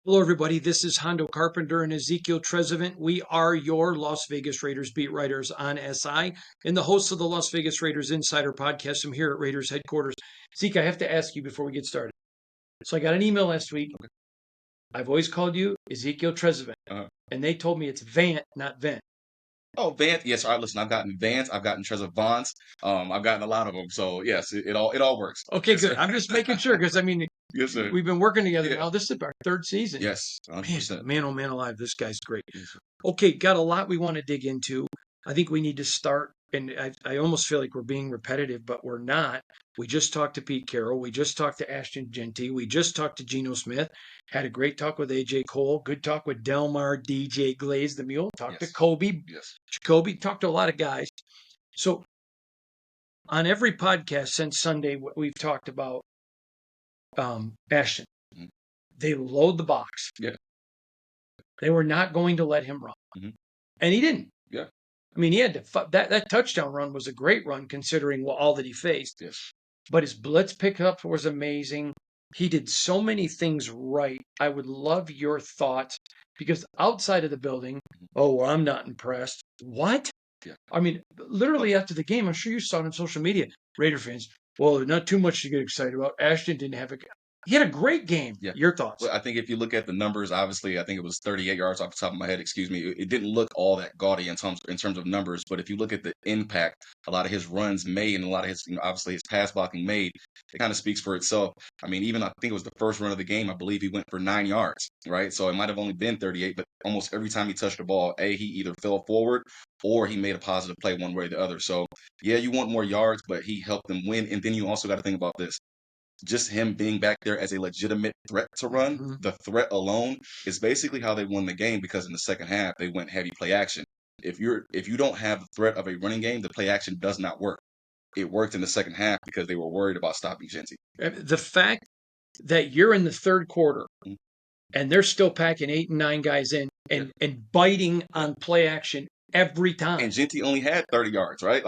Hello, everybody. This is Hondo Carpenter and Ezekiel Trezevant. We are your Las Vegas Raiders beat writers on SI and the hosts of the Las Vegas Raiders Insider podcast from here at Raiders headquarters. Zeke, I have to ask you before we get started. So I got an email last week. Okay. I've always called you Ezekiel Trezevant, and they told me it's Vant, not Vent. Oh, Vance. Yes, all right. Listen, I've gotten Vance. I've gotten Trezevants. I've gotten a lot of them. So yes, it all works. Okay, Yes, good. sir. I'm just making sure because Yes, sir. we've been working together Yeah. now. This is our third season. Yes, 100%. Man, oh man, alive, this guy's great. Yes, sir. Okay, got a lot we want to dig into. I think we need to start, and I almost feel like we're being repetitive, but we're not. We just talked to Pete Carroll. We just talked to Ashton Genty. We just talked to Geno Smith. Had a great talk with AJ Cole. Good talk with Delmar, DJ Glaze, the Mule. Talked to Yes. Kobe, Yes. Jacoby. Talked to a lot of guys. So on every podcast since Sunday, we've talked about Ashton. Mhm. They load the box. Yeah. They were not going to let him run. Mhm. And he didn't. Yeah. I mean, he had to that touchdown run was a great run considering all that he faced. Yes. But his blitz pickup was amazing. He did so many things right. I would love your thoughts because outside of the building, oh, well, I'm not impressed. What? Yeah. I mean, literally after the game, I'm sure you saw it on social media. Raider fans, well, not too much to get excited about. Ashton didn't have he had a great game. Yeah. Your thoughts? Well, I think if you look at the numbers, obviously, I think it was 38 yards off the top of my head. Excuse me. It didn't look all that gaudy in terms of numbers, but if you look at the impact, a lot of his runs made and a lot of his, obviously his pass blocking made, it kind of speaks for itself. I mean, even I think it was the first run of the game. I believe he went for 9 yards, right? So it might have only been 38, but almost every time he touched the ball, he either fell forward or he made a positive play one way or the other. So yeah, you want more yards, but he helped them win. And then you also got to think about this, just him being back there as a legitimate threat to run, Mhm. the threat alone is basically how they won the game, because in the second half they went heavy play action. If you don't have the threat of a running game, the play action does not work. It worked in the second half because they were worried about stopping Genty. The fact that you're in the third quarter Mhm. and they're still packing 8 and 9 guys in and biting on play action every time. And Genty only had 30 yards, right?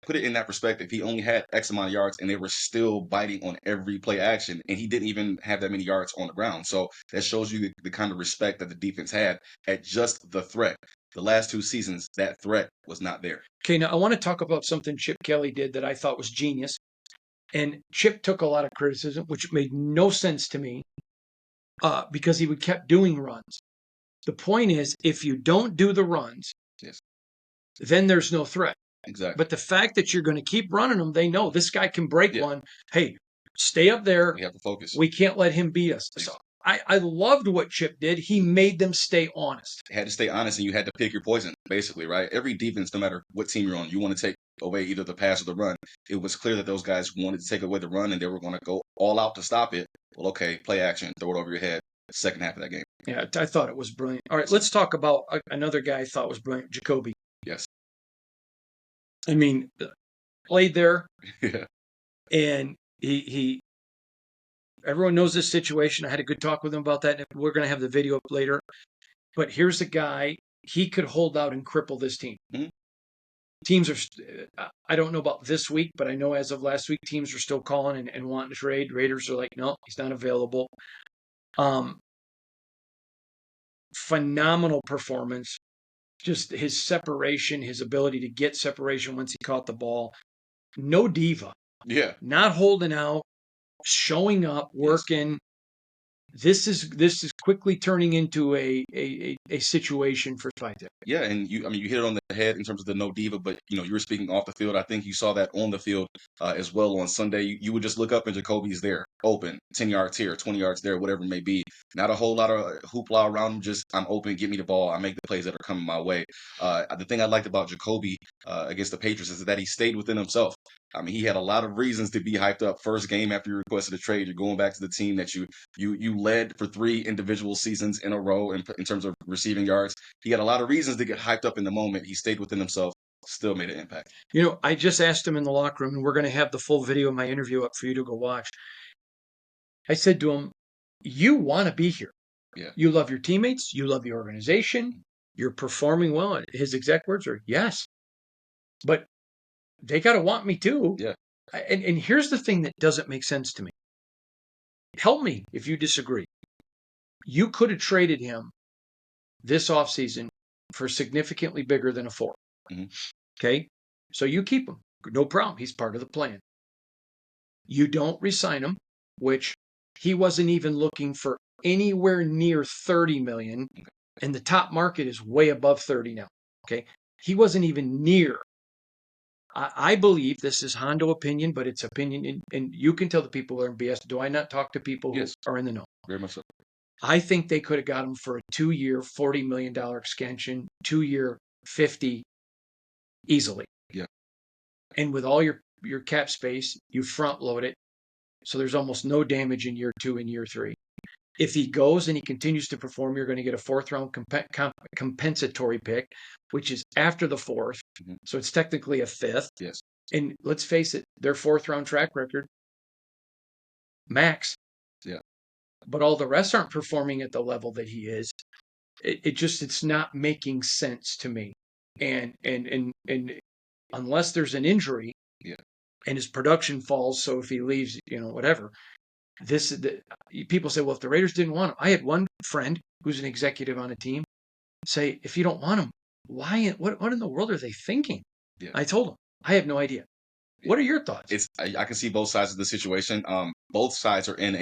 Put it in that perspective. He only had X amount of yards and they were still biting on every play action, and he didn't even have that many yards on the ground. So that shows you the kind of respect that the defense had at just the threat. The last two seasons, that threat was not there. Okay, now I want to talk about something Chip Kelly did that I thought was genius. And Chip took a lot of criticism, which made no sense to me because he would kept doing runs. The point is, if you don't do the runs, Yes. then there's no threat. Exactly. But the fact that you're going to keep running them, they know this guy can break Yeah. one. Hey, stay up there. We have to focus. We can't let him beat us. So I loved what Chip did. He made them stay honest. You had to stay honest, and you had to pick your poison, basically, right? Every defense, no matter what team you're on, you want to take away either the pass or the run. It was clear that those guys wanted to take away the run, and they were going to go all out to stop it. Well, okay, play action, throw it over your head. Second half of that game. Yeah, I thought it was brilliant. All right, let's talk about another guy I thought was brilliant, Jacoby. Yes. I mean, played there, Yeah. and he everyone knows this situation. I had a good talk with him about that. And we're going to have the video up later. But here's a guy, he could hold out and cripple this team. Mhm. Teams are, I don't know about this week, but I know as of last week, teams are still calling and wanting to trade. Raiders are like, no, he's not available. Phenomenal performance. Just his separation, his ability to get separation once he caught the ball. No diva. Yeah. Not holding out, showing up, working. This is quickly turning into a situation for Spike. Yeah, and you hit it on the head in terms of the no diva, but you were speaking off the field. I think you saw that on the field as well on Sunday. You would just look up and Jacoby's there, open, 10 yards here, 20 yards there, whatever it may be. Not a whole lot of hoopla around him. Just I'm open, get me the ball. I make the plays that are coming my way. The thing I liked about Jacoby against the Patriots is that he stayed within himself. I mean, he had a lot of reasons to be hyped up. First game after you requested a trade, you're going back to the team that you led for 3 individual seasons in a row in terms of receiving yards. He had a lot of reasons to get hyped up in the moment. He stayed within himself, still made an impact. I just asked him in the locker room, and we're going to have the full video of my interview up for you to go watch. I said to him, you want to be here. Yeah. You love your teammates. You love the organization. You're performing well. His exact words are, yes. But they got to want me too. Yeah. And here's the thing that doesn't make sense to me. Help me if you disagree. You could have traded him this offseason for significantly bigger than a 4. Mhm. Okay? So you keep him. No problem. He's part of the plan. You don't resign him, which he wasn't even looking for anywhere near 30 million, and the top market is way above 30 now. Okay? He wasn't even near. I believe this is Hondo opinion, but it's opinion, and you can tell the people who are in BS. Do I not talk to people who Yes, are in the know? very much so. I think they could have got him for a 2-year, $40 million extension, 2-year, 50 easily. Yeah. And with all your cap space, you front load it. So there's almost no damage in year 2 and year 3. If he goes and he continues to perform, you're going to get a 4th-round compensatory pick, which is after the 4th. Mhm. So it's technically a 5th. Yes. And let's face it, their 4th-round track record, max. Yeah. But all the rest aren't performing at the level that he is. It's not making sense to me. And unless there's an injury, Yeah. and his production falls, so if he leaves, whatever. People say, well, if the Raiders didn't want him, I had one friend who's an executive on a team say, if you don't want him, why? What in the world are they thinking? Yeah. I told him, I have no idea. What are your thoughts? I can see both sides of the situation. Both sides are in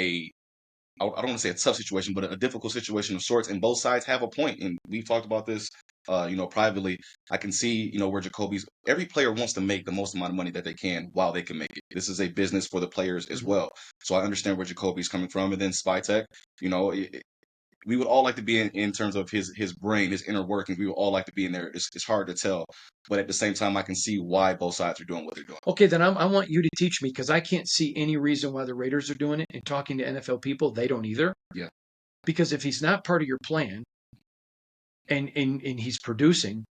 I don't want to say a tough situation, but a difficult situation of sorts, and both sides have a point. And we've talked about this, privately. I can see, where Jacoby's every player wants to make the most amount of money that they can while they can make it. This is a business for the players as well. So I understand where Jacoby's coming from. And then Spytek, we would all like to be in terms of his brain, his inner workings. We would all like to be in there. It's hard to tell, but at the same time, I can see why both sides are doing what they're doing. Okay, then I want you to teach me, because I can't see any reason why the Raiders are doing it. And talking to NFL people, they don't either. Yeah. Because if he's not part of your plan and he's producing,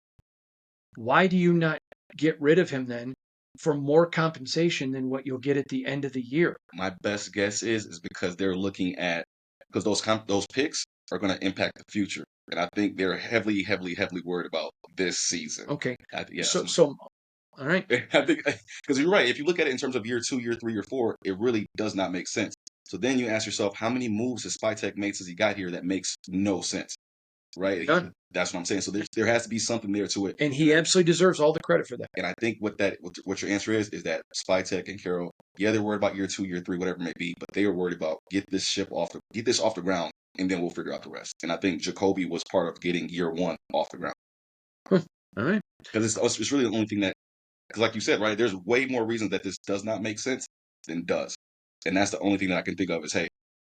why do you not get rid of him then for more compensation than what you'll get at the end of the year? My best guess is because they're looking at because those picks are going to impact the future, and I think they're heavily, heavily, heavily worried about this season. Okay. Yeah. So all right. I think because you're right. If you look at it in terms of year 2, year 3, year 4, it really does not make sense. So then you ask yourself, how many moves has Spytek made since he got here that makes no sense, right? Done. That's what I'm saying. So there has to be something there to it. And he absolutely deserves all the credit for that. And I think what your answer is that Spytek and Carroll, yeah, they're worried about year 2, year 3, whatever it may be, but they are worried about get this off the ground, and then we'll figure out the rest. And I think Jacoby was part of getting year 1 off the ground. All right. Because it's really the only thing because like you said, right, there's way more reasons that this does not make sense than does. And that's the only thing that I can think of is, hey,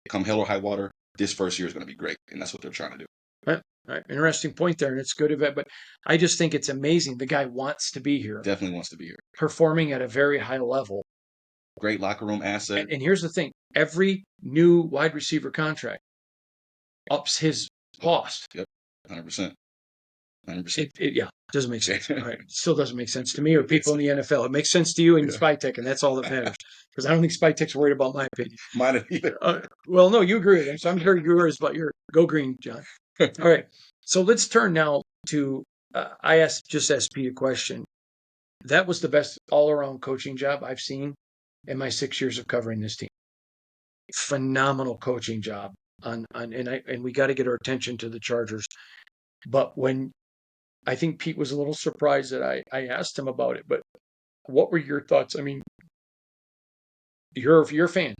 come hell or high water, this first year is going to be great. And that's what they're trying to do. All right. Interesting point there, and it's good of it. But I just think it's amazing. The guy wants to be here, Definitely wants to be here. performing at a very high level. Great locker room asset. And here's the thing: every new wide receiver contract ups his cost. Yep, 100%. 100%. It doesn't make sense. All right. It still doesn't make sense to me or people in the NFL. It makes sense to you and Spytek, and that's all that matters. Because I don't think Spytek's worried about my opinion. Mine either. Well, no, you agree with him, so I'm sure you're worried about your go green, John. All right. So let's turn now to I just asked Pete a question. That was the best all-around coaching job I've seen in my 6 years of covering this team. Phenomenal coaching job and we got to get our attention to the Chargers. But when I think Pete was a little surprised that I asked him about it, but what were your thoughts? I mean, you're a fan.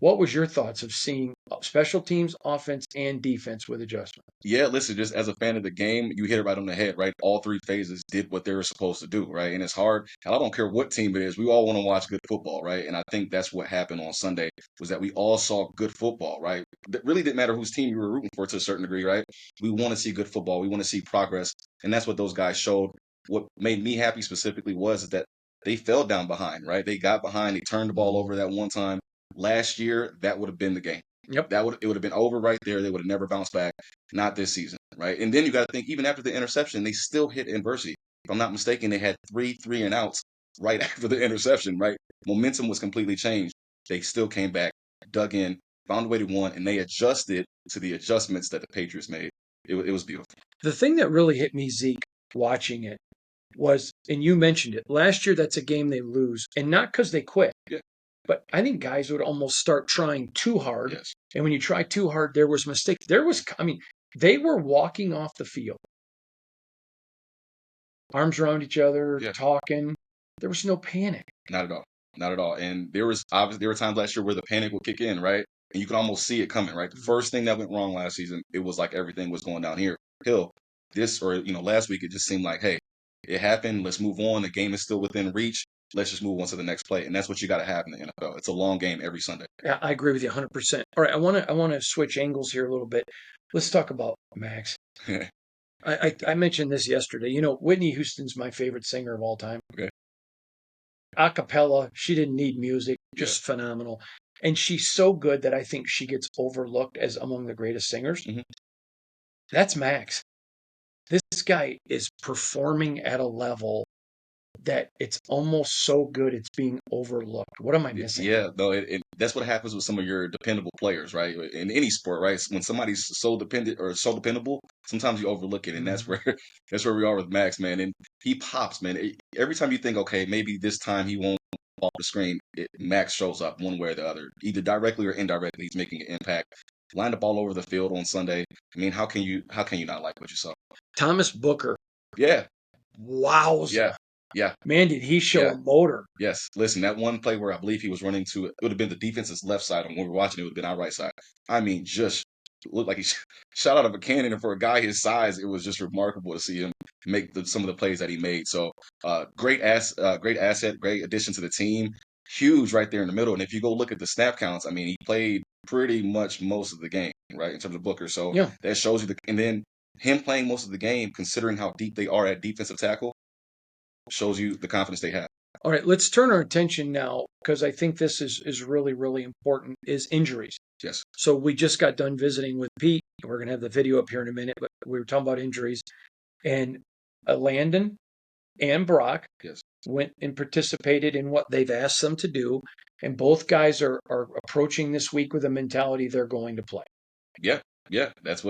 What was your thoughts of seeing special teams, offense, and defense with adjustment? Yeah, listen, just as a fan of the game, you hit it right on the head, right? All 3 phases did what they were supposed to do, right? And it's hard. And I don't care what team it is. We all want to watch good football, right? And I think that's what happened on Sunday was that we all saw good football, right? It really didn't matter whose team you were rooting for to a certain degree, right? We want to see good football. We want to see progress. And that's what those guys showed. What made me happy specifically was that they fell down behind, right? They got behind. They turned the ball over that one time. Last year, that would have been the game. Yep. It would have been over right there. They would have never bounced back. Not this season, right? And then you got to think, even after the interception, they still hit adversity. If I'm not mistaken, they had 3 and outs right after the interception, right? Momentum was completely changed. They still came back, dug in, found a way to win, and they adjusted to the adjustments that the Patriots made. It was beautiful. The thing that really hit me, Zeke, watching it was, and you mentioned it, last year that's a game they lose, and not because they quit. Yeah. But I think guys would almost start trying too hard. Yes. And when you try too hard, there was mistakes. They were walking off the field, arms around each other, Yeah. talking. There was no panic. Not at all. Not at all. And there were times last year where the panic would kick in, right? And you could almost see it coming, right? The first thing that went wrong last season, it was like everything was going down here. Hill. Last week it just seemed like, hey, it happened. Let's move on. The game is still within reach. Let's just move on to the next play. And that's what you got to have in the NFL. It's a long game every Sunday. Yeah, I agree with you 100%. All right, I want to switch angles here a little bit. Let's talk about Max. I mentioned this yesterday. You know, Whitney Houston's my favorite singer of all time. Okay. A cappella, she didn't need music, just phenomenal. And she's so good that I think she gets overlooked as among the greatest singers. Mhm. That's Max. This guy is performing at a level that it's almost so good it's being overlooked. What am I missing? Yeah, no, that's what happens with some of your dependable players, right? In any sport, right? When somebody's so dependent or so dependable, sometimes you overlook it, and that's Mhm. where that's where we are with Max, man. And he pops, man. Every time you think, okay, maybe this time he won't off the screen, Max shows up one way or the other, either directly or indirectly. He's making an impact. Lined up all over the field on Sunday. I mean, how can you not like what you saw? Thomas Booker. Yeah, Wowza. yeah, yeah. Man, did he show Yeah. a motor. Yes. Listen, that one play where I believe he was running to it would have been the defense's left side, and when we were watching it would have been our right side. I mean, just looked like he shot out of a cannon, and for a guy his size, it was just remarkable to see him make some of the plays that he made. So, great asset, great addition to the team. Huge right there in the middle. And if you go look at the snap counts, I mean, he played pretty much most of the game, right, in terms of Booker. So Yeah. that shows you and then him playing most of the game, considering how deep they are at defensive tackle, shows you the confidence they have. All right, let's turn our attention now, because I think this is really, really important, is injuries. Yes. So we just got done visiting with Pete. We're going to have the video up here in a minute, but we were talking about injuries. And Landon and Brock Yes. went and participated in what they've asked them to do. And both guys are approaching this week with a mentality they're going to play. Yeah, that's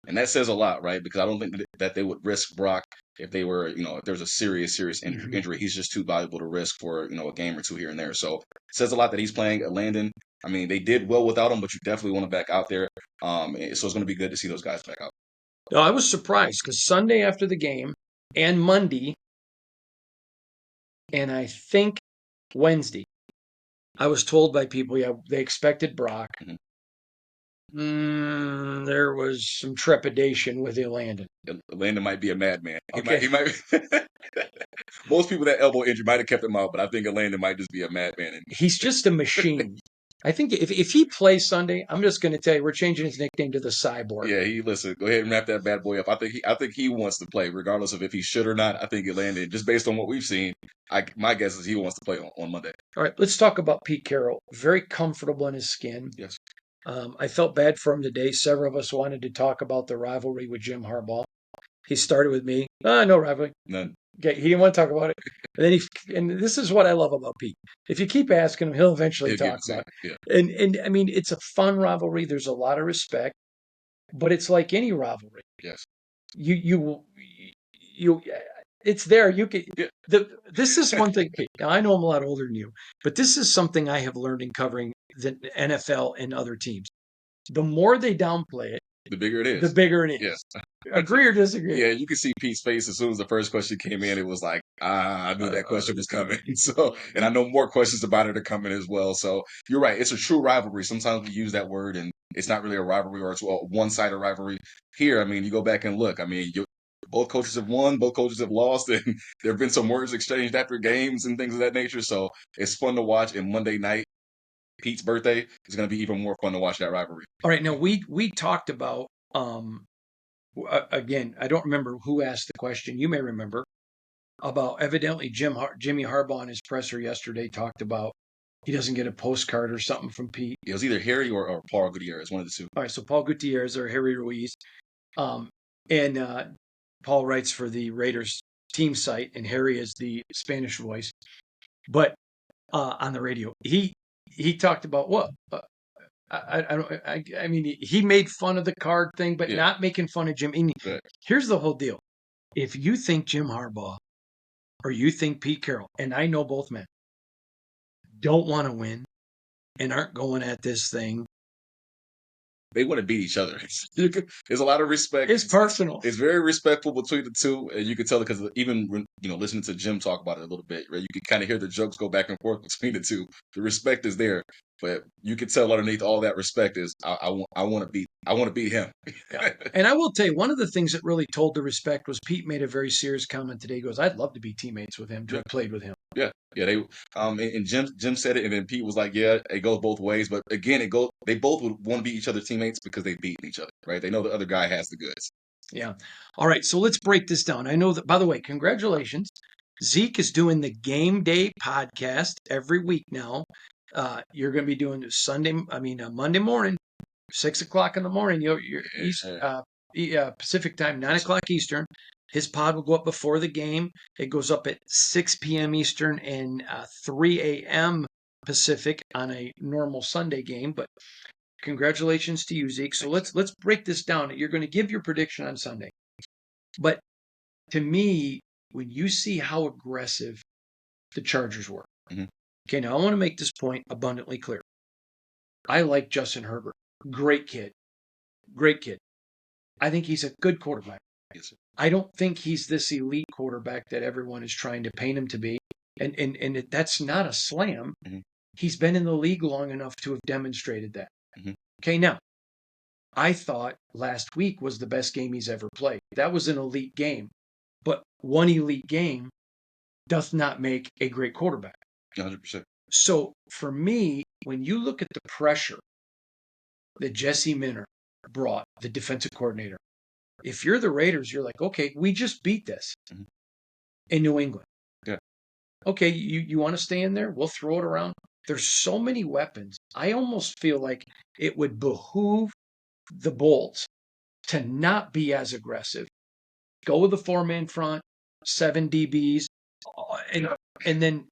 and that says a lot, right? Because I don't think that they would risk Brock if they were, if there's a serious injury. He's just too valuable to risk for, a game or two here and there. So it says a lot that he's playing. Landon, I mean, they did well without him, but you definitely want him back out there. So it's going to be good to see those guys back out. No, I was surprised because Sunday after the game and Monday, and I think Wednesday, I was told by people, yeah, they expected Brock. Mhm. There was some trepidation with Landon. Landon might be a madman. Okay. He might. Most people that elbow injury might have kept him out, but I think Landon might just be a madman. He's just a machine. I think if he plays Sunday, I'm just going to tell you, we're changing his nickname to the Cyborg. Yeah, listen. Go ahead and wrap that bad boy up. I think he wants to play, regardless of if he should or not. I think Landon, just based on what we've seen, my guess is he wants to play on Monday. All right, let's talk about Pete Carroll. Very comfortable in his skin. Yes. I felt bad for him today. Several of us wanted to talk about the rivalry with Jim Harbaugh. He started with me. No rivalry. None. Okay, he didn't want to talk about it. And then and this is what I love about Pete. If you keep asking him, he'll eventually talk about it. Yeah. And I mean, it's a fun rivalry. There's a lot of respect, but it's like any rivalry. Yes. You it's there. You can. Yeah. This is one thing. Now, I know I'm a lot older than you, but this is something I have learned in covering the NFL and other teams. The more they downplay it, the bigger it is. The bigger it is. Yes. Agree or disagree? Yeah, you can see Pete's face as soon as the first question came in. It was like, I knew that question was coming. So, and I know more questions about it are coming as well. So you're right. It's a true rivalry. Sometimes we use that word and it's not really a rivalry or it's a one-sided rivalry. Here, I mean, you go back and look. I mean, both coaches have won, both coaches have lost, and there have been some words exchanged after games and things of that nature. So it's fun to watch. And Monday night, Pete's birthday, is going to be even more fun to watch that rivalry. All right. Now, we talked about, again, I don't remember who asked the question. You may remember about evidently Jimmy Harbaugh in his presser yesterday talked about he doesn't get a postcard or something from Pete. It was either Harry or Paul Gutierrez, one of the two. All right. So Paul Gutierrez or Harry Ruiz. And Paul writes for the Raiders team site, and Harry is the Spanish voice. But on the radio, he talked about what I mean, he made fun of the card thing, but not making fun of Jim. Right. Here's the whole deal: if you think Jim Harbaugh or you think Pete Carroll, and I know both men, don't want to win, and aren't going at this thing. They want to beat each other. There's a lot of respect. It's personal. It's very respectful between the two, and you can tell it because even when listening to Jim talk about it a little bit, right? You can kind of hear the jokes go back and forth between the two. The respect is there, but you can tell underneath all that respect is I want to beat him. Yeah. And I will tell you, one of the things that really told the respect was Pete made a very serious comment today. He goes, "I'd love to be teammates with him, to have played with him." Yeah, they and Jim said it, and then Pete was like, "Yeah, it goes both ways." But again, they both would want to be each other's teammates because they beat each other, right? They know the other guy has the goods. Yeah. All right. So let's break this down. I know that, by the way, congratulations. Zeke is doing the Game Day podcast every week now. You're going to be doing Monday morning, 6 o'clock in the morning. You're Pacific time, 9 o'clock Eastern. His pod will go up before the game. It goes up at 6 p.m. Eastern and 3 a.m. Pacific on a normal Sunday game. But congratulations to you, Zeke. So let's break this down. You're going to give your prediction on Sunday. But to me, when you see how aggressive the Chargers were, okay, now I want to make this point abundantly clear. I like Justin Herbert. Great kid. Great kid. I think he's a good quarterback. Yes, sir. I don't think he's this elite quarterback that everyone is trying to paint him to be. And that's not a slam. He's been in the league long enough to have demonstrated that. Okay, now, I thought last week was the best game he's ever played. That was an elite game. But one elite game doth not make a great quarterback. 100%. So for me, when you look at the pressure that Jesse Minter brought, the defensive coordinator, if you're the Raiders, you're like, okay, we just beat this in New England. Yeah. Okay, you want to stay in there? We'll throw it around. There's so many weapons. I almost feel like it would behoove the Bolts to not be as aggressive. Go with the 4-man front, 7 DBs, and then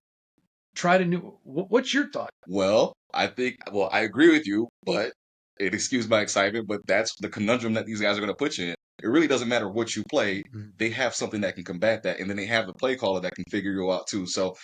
try to new. What's your thought? Well, I agree with you, but it excuse my excitement, but that's the conundrum that these guys are going to put you in. It really doesn't matter what you play. They have something that can combat that, and then they have the play caller that can figure you out too. So,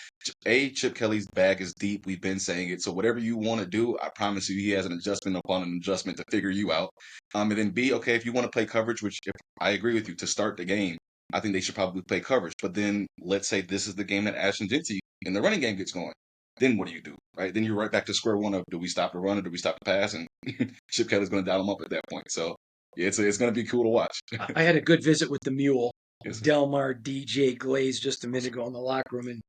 Chip Kelly's bag is deep. We've been saying it. So whatever you want to do, I promise you, he has an adjustment upon an adjustment to figure you out. And then B, okay, if you want to play coverage, which if I agree with you, to start the game, I think they should probably play coverage. But then let's say this is the game that Ashton Jeanty in the running game gets going. Then what do you do, right? Then you're right back to square one of, do we stop the run or do we stop the pass? And Chip Kelly's going to dial them up at that point. So yeah, it's going to be cool to watch. I had a good visit with the mule, Yes, Delmar DJ Glaze, just a minute ago in the locker room. And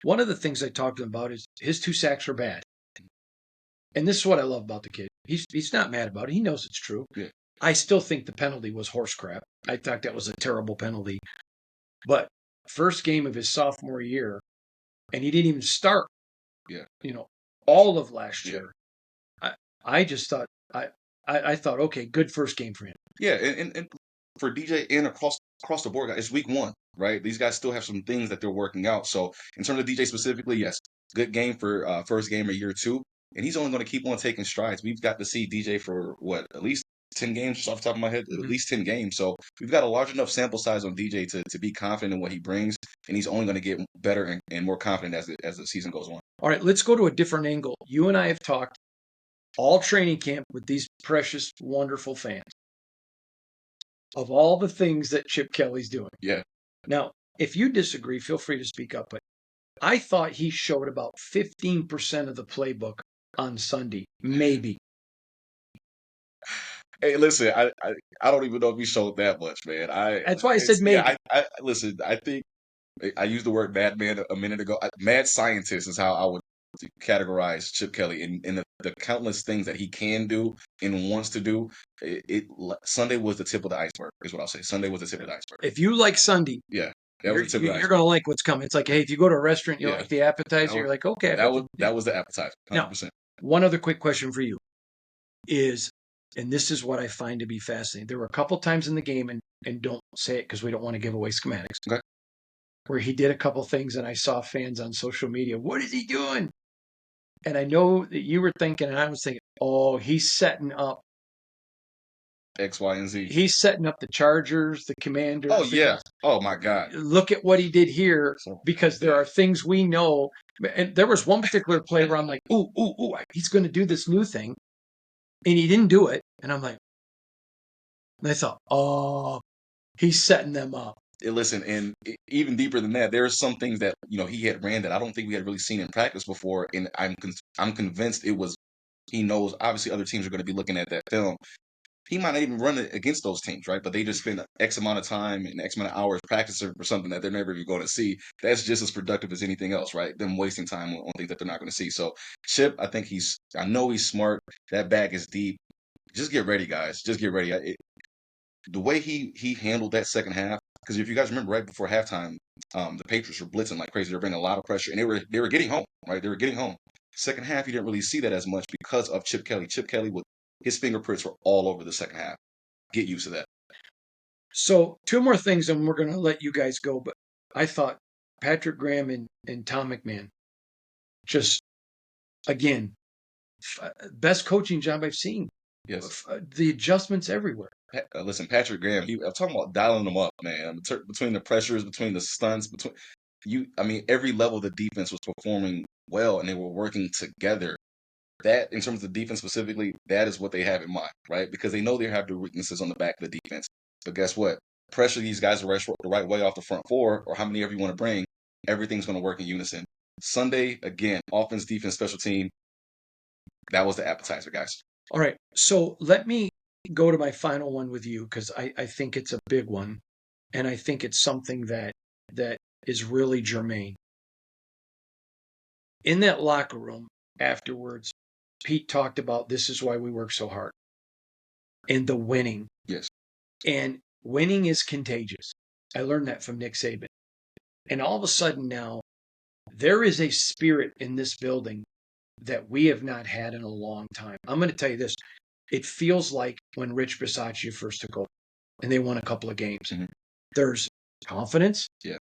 one of the things I talked to him about is his 2 sacks are bad. And this is what I love about the kid. He's not mad about it. He knows it's true. Yeah. I still think the penalty was horse crap. I thought that was a terrible penalty. But first game of his sophomore year, and he didn't even start. Yeah. All of last year. I just thought I thought, okay, good first game for him. Yeah, and for DJ and across the board, guys, it's week 1, right? These guys still have some things that they're working out. So in terms of DJ specifically, yes, good game for first game of year 2, and he's only going to keep on taking strides. We've got to see DJ for at least 10 games, just off the top of my head, at least 10 games. So we've got a large enough sample size on DJ to be confident in what he brings, and he's only going to get better and more confident as the season goes on. All right, let's go to a different angle. You and I have talked all training camp with these precious, wonderful fans of all the things that Chip Kelly's doing. Yeah. Now, if you disagree, feel free to speak up, but I thought he showed about 15% of the playbook on Sunday, maybe. Hey, listen, I don't even know if he showed that much, man. That's why I said maybe. Yeah, listen, I think I used the word madman a minute ago. Mad scientist is how I would categorize Chip Kelly in the countless things that he can do and wants to do. Sunday was the tip of the iceberg, is what I'll say. Sunday was the tip of the iceberg. If you like Sunday, yeah, that was the tip of the iceberg. You're going to like what's coming. It's like, hey, if you go to a restaurant, you like the appetizer, you're like, okay. That was the appetizer, 100%. Now, one other quick question for you is, and this is what I find to be fascinating. There were a couple times in the game, and don't say it because we don't want to give away schematics, okay, where he did a couple things, and I saw fans on social media, what is he doing? And I know that you were thinking, and I was thinking, oh, he's setting up X, Y, and Z. He's setting up the Chargers, the Oh Commanders. yeah. Oh my God. Look at what he did here, So because there are things we know. And there was one particular play where I'm like, ooh, ooh, ooh, he's going to do this new thing. And he didn't do it. And I'm like, and I thought, oh, he's setting them up. listen, and even deeper than that, there are some things that he had ran that I don't think we had really seen in practice before, and I'm convinced it was he knows. Obviously, other teams are going to be looking at that film. He might not even run it against those teams, right? But they just spend X amount of time and X amount of hours practicing for something that they're never even going to see. That's just as productive as anything else, right? Them wasting time on things that they're not going to see. So Chip, I know he's smart. That bag is deep. Just get ready, guys. Just get ready. The way he handled that second half, because if you guys remember, right before halftime, the Patriots were blitzing like crazy. They were bringing a lot of pressure, and they were getting home, right? They were getting home. Second half, you didn't really see that as much because of Chip Kelly. Chip Kelly, with his fingerprints were all over the second half. Get used to that. So, two more things, and we're going to let you guys go. But I thought Patrick Graham and Tom McMahon, just, again, best coaching job I've seen. Yes. The adjustments everywhere. Listen, Patrick Graham. I'm talking about dialing them up, man. Between the pressures, between the stunts, between I mean, every level of the defense was performing well, and they were working together. That, in terms of the defense specifically, that is what they have in mind, right? Because they know they have their weaknesses on the back of the defense. But guess what? Pressure these guys the right way off the front four, or how many ever you want to bring, everything's going to work in unison. Sunday, again, offense, defense, special team. That was the appetizer, guys. All right. So let me go to my final one with you, because I think it's a big one. And I think it's something that is really germane. In that locker room afterwards, Pete talked about, this is why we work so hard, and the winning. Yes. And winning is contagious. I learned that from Nick Saban. And all of a sudden now, there is a spirit in this building that we have not had in a long time. I'm going to tell you this. It feels like when Rich Bisaccia first took over and they won a couple of games. Mm-hmm. There's confidence. Yeah.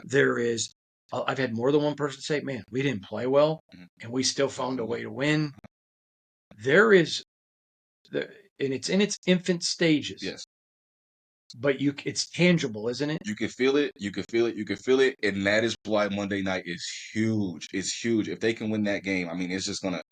There is, I've had more than one person say, man, we didn't play well, and we still found a way to win. There is, and it's in its infant stages. Yes. But it's tangible, isn't it? You can feel it. You can feel it. You can feel it. And that is why Monday night is huge. It's huge. If they can win that game, I mean, it's gonna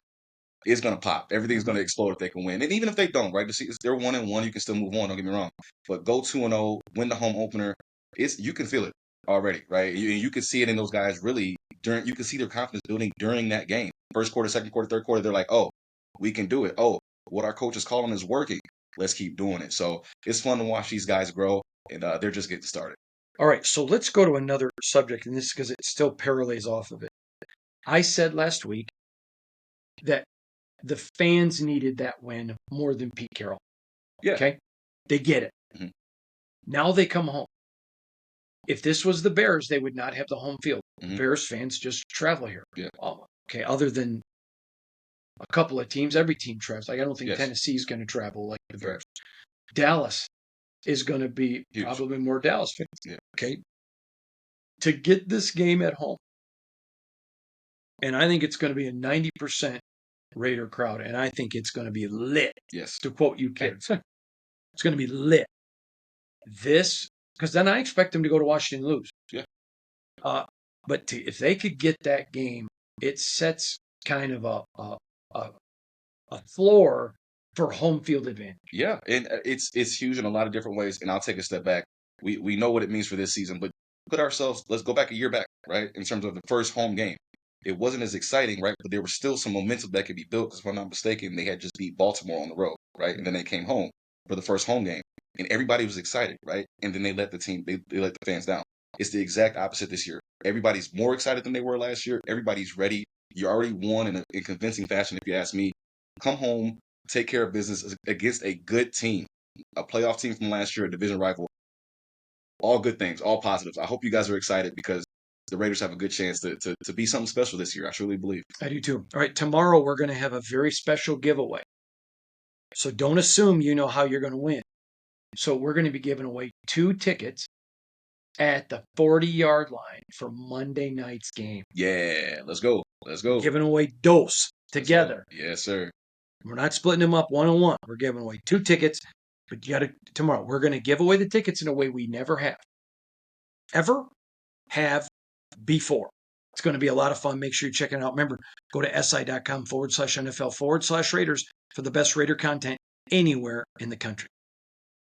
pop. Everything's gonna explode if they can win. And even if they don't, right? They're 1-1. You can still move on. Don't get me wrong. But go 2-0, win the home opener. You can feel it already, right? You can see it in those guys really during. You can see their confidence building during that game. First quarter, second quarter, third quarter. They're like, oh, we can do it. Oh, what our coach is calling is working. Let's keep doing it. So it's fun to watch these guys grow, and they're just getting started. All right, so let's go to another subject, and this is because it still parallels off of it. I said last week that the fans needed that win more than Pete Carroll. Yeah. Okay? They get it. Mm-hmm. Now they come home. If this was the Bears, they would not have the home field. Mm-hmm. Bears fans just travel here. Yeah. Okay, other than a couple of teams, every team travels. Like, I don't think Yes. Tennessee's going to travel like the Bears. Dallas is going to be Huge. probably more Dallas fans. Yeah. Okay? To get this game at home, and I think it's going to be a 90% Raider crowd, and I think it's going to be lit. Yes. To quote you kids, it's going to be lit. Because then I expect them to go to Washington and lose. Yeah. But if they could get that game, it sets kind of a floor for home field advantage. Yeah, and it's huge in a lot of different ways. And I'll take a step back. We know what it means for this season, but let's go back a year back, right? In terms of the first home game, it wasn't as exciting, right? But there was still some momentum that could be built. Because if I'm not mistaken, they had just beat Baltimore on the road, right? And then they came home for the first home game, and everybody was excited, right? And then they let they let the fans down. It's the exact opposite this year. Everybody's more excited than they were last year. Everybody's ready. You already won in a convincing fashion, if you ask me. Come home, take care of business against a good team, a playoff team from last year, a division rival. All good things, all positives. I hope you guys are excited because the Raiders have a good chance to be something special this year. I truly believe. I do too. All right, tomorrow we're going to have a very special giveaway. So don't assume you know how you're going to win. So we're going to be giving away 2 tickets at the 40-yard line for Monday night's game. Yeah, let's go. Let's go. Giving away dos together. Yes, sir. We're not splitting them up one-on-one. We're giving away 2 tickets. But you got to, tomorrow, we're going to give away the tickets in a way we never have, ever have before. It's going to be a lot of fun. Make sure you check it out. Remember, go to si.com/NFL/Raiders for the best Raider content anywhere in the country.